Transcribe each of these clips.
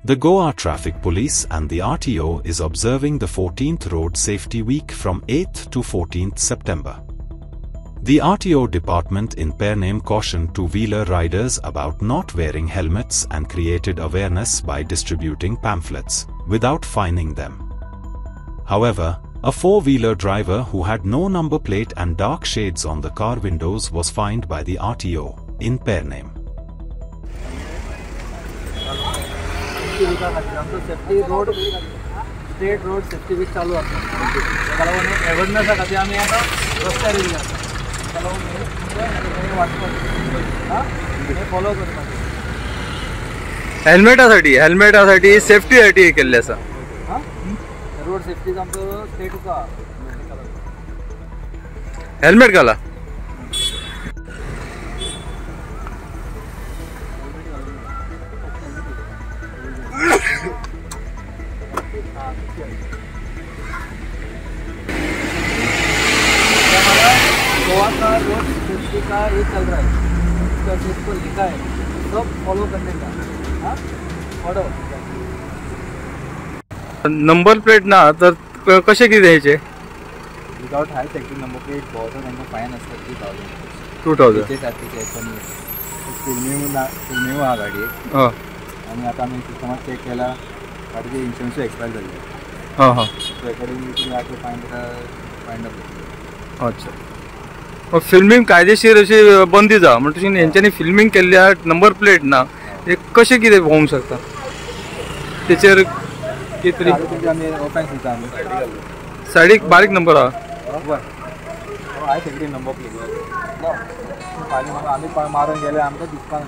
The Goa Traffic Police and the RTO is observing the 14th Road Safety Week from 8th to 14th September. The RTO department in Pername cautioned two-wheeler riders about not wearing helmets and created awareness by distributing pamphlets, without fining them. However, a four-wheeler driver who had no number plate and dark shades on the car windows was fined by the RTO in Pername. Safety road state road safety week चालू awareness खातीर आमी आतां रस्त्यार येयल्या follow करता हेल्मेटासाठी सेफ्टीसाठी केल्ले आसा रोड सेफ्टी आमचो स्टेटूचा हेल्मेट घाला गोवा का रोड सेफ्टी का ये चल रहा है, उसका जिसको लिखा है सब फॉलो करने का। हाँ फॉलो नंबर प्लेट ना तर कशे कितें हेचे विदाउट हाय सेफ्टी नंबर प्लेट बहुत फायन असता 2000 फिल्मिंग हा गाडी आणि आता आम्ही सिस्टमात चेक केला गाडीचे इन्शुरन्स एक्सपायर झाले अच्छा फिल्मिंग कायदेशीर अशी बंदी जा म्हणजे हेंच्यांनी फिल्मिंग केल्ल्या नंबर प्लेट ना हे कशें कितें होवंक शकता तेचेर कितें ऑफेन्स दिता आमी सायडीक बारीक नंबर आहा हाय सेफ्टी नंबर प्लेट आम्ही मारून गेले आमकां दिसपाक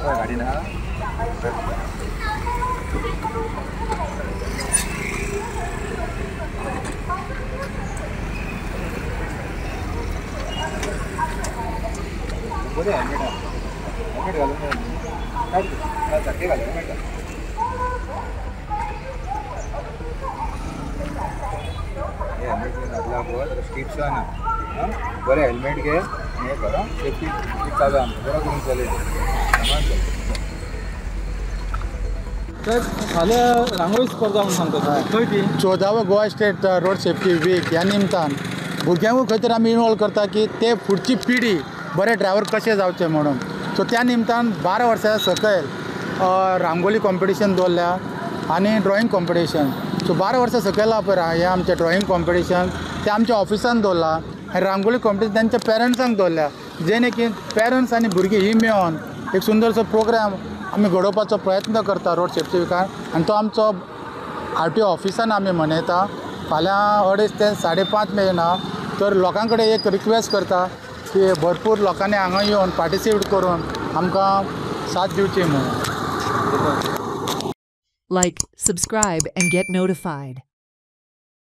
गाडी ना बरे हेल्मेट घालून हे हेल्मेट घातला स्टिप्स ना बरे हेल्मेट घे हे करा सेफ्टी चालू आमचं बरं करून चालेल तर फाल्यां रांगोळी स्पर्धा म्हणून सांगता खंय ती 14वा Goa state road safety week ह्या निमतान भुरग्यांकूय खंय तरी आमी इनवॉल्व करता की ते फुडची पिढी बरे ड्रायव्हर कशे जावचे म्हणून सो त्या निमतान 12 वर्सां सकयल रांगोळी कॉम्पिटिशन दवरल्या आनी ड्रॉइंग कॉम्पिटिशन सो 12 वर्सां सकयल पळय हें आमचें ड्रॉइंग कॉम्पिटिशन तें आमच्या ऑफिसान दवरला आनी रांगोळी कॉम्पिटिशन तांच्या पेरंट्सांक दवरल्या जेणे की पेरंट्स आनी भुरगीं ही मेळोन एक सुंदरसो प्रोग्राम आमी घडोवपाचो प्रयत्न करता रोड सेफ्टी विकान आनी तो आमचो RTO ऑफिसान आमी मनयता फाल्यां 2:30 ते 5:30 मेळना तर लोकां कडेन एक रिक्वेस्ट करता की भरपूर लोकांनी हांगा येवन पार्टिसिपेट करून आमकां साथ दिवची म्हणून Like, subscribe and get notified.